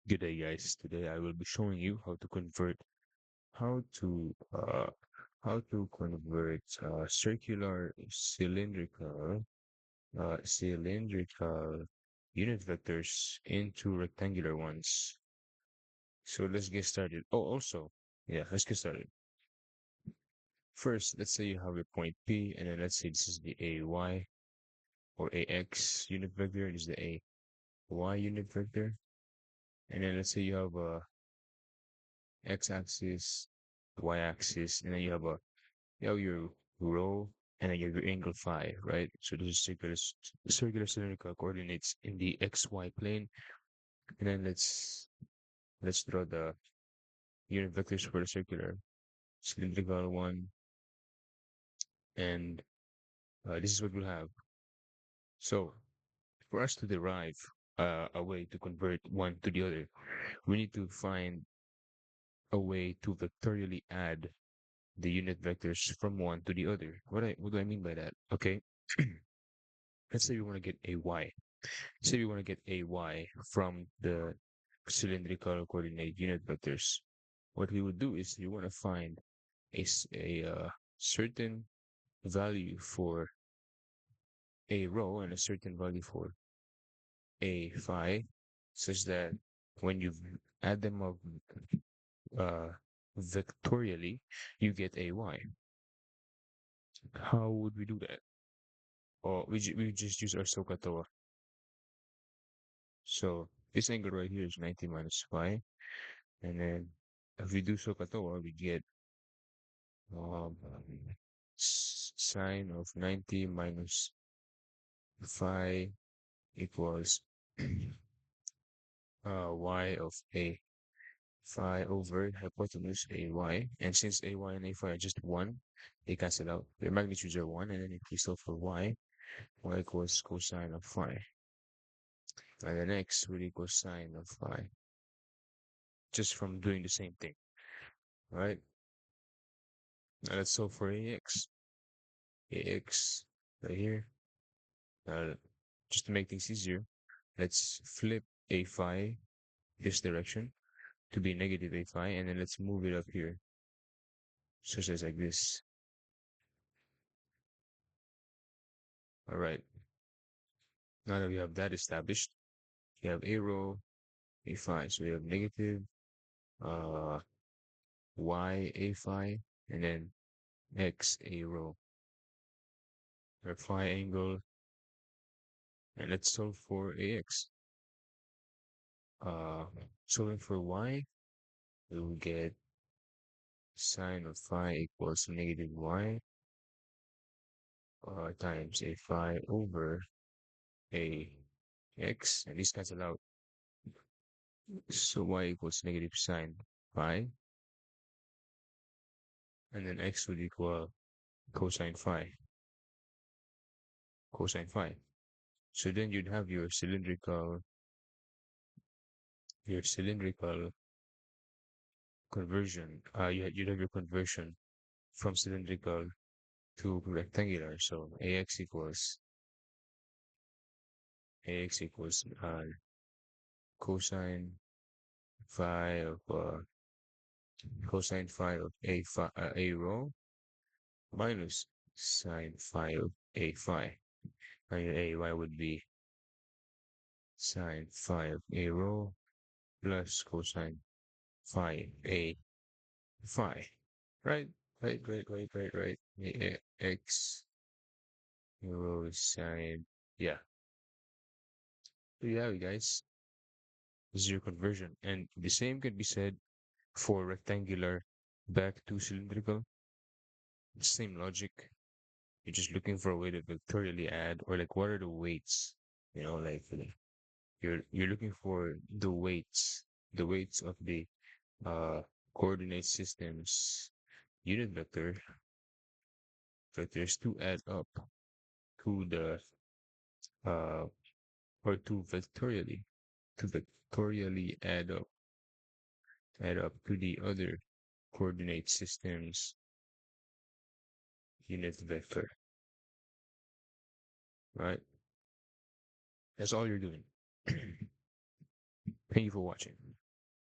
Good day, guys. Today I will be showing you how to uh how to convert circular cylindrical unit vectors into rectangular ones. So let's get started. Oh, also, yeah, let's get started. First, let's say you have a point P, and then let's say this is the AY or AX unit vector. This is the AY unit vector, and then let's say you have a x-axis, y-axis, and then you have your rho, and then you have your angle phi, right? So this is circular cylindrical coordinates in the xy plane, and then let's draw the unit vectors for the circular cylindrical one, and this is what we'll have. So for us to derive a way to convert one to the other, we need to find a way to vectorially add the unit vectors from one to the other. What do I mean by that? Okay. Let's say we want to get a y. Say we want to get a y from the cylindrical coordinate unit vectors. What we would do is we want to find a certain value for a rho and a certain value for a phi, such that when you add them up uh, vectorially, you get a y. How would we do that? Or we just use our SOHCAHTOA. So this angle right here is 90 minus phi. And then if we do SOHCAHTOA, we get um, sine of 90 minus phi equals y of a phi over hypotenuse ay. And since ay and a phi are just 1, they cancel out. Their magnitudes are 1, and then if we solve for y equals cosine of phi. And then x will equal sine of phi, just from doing the same thing, right? Now let's solve for ax right here. Now, just to make things easier, let's flip a phi this direction to be negative a phi, and then let's move it up here, such as like this. All right. Now that we have that established, we have a rho, a phi. So we have negative uh y a phi, and then x a rho. Our phi angle, and let's solve for ax. Uh, Solving for y, we will get sine of phi equals negative y times a phi over a x, and these cancel out. So y equals negative sine phi, and then x would equal cosine phi, cosine phi. So then you'd have your cylindrical conversion. You'd have your conversion from cylindrical to rectangular. So ax equals cosine phi of a rho minus sine phi of a phi. And your ay would be sine phi of a rho plus cosine phi a phi. Right? Right. X rho is sine. Yeah. So you have it, guys. This is your conversion. And the same can be said for rectangular back to cylindrical. Same logic. You're just looking for a way to vectorially add, or like what are the weights? Like you're looking for the weights of the uh coordinate systems unit vectors to add up to the uh or to vectorially add up to the other coordinate systems unit vector, right? That's all you're doing. Thank you for watching.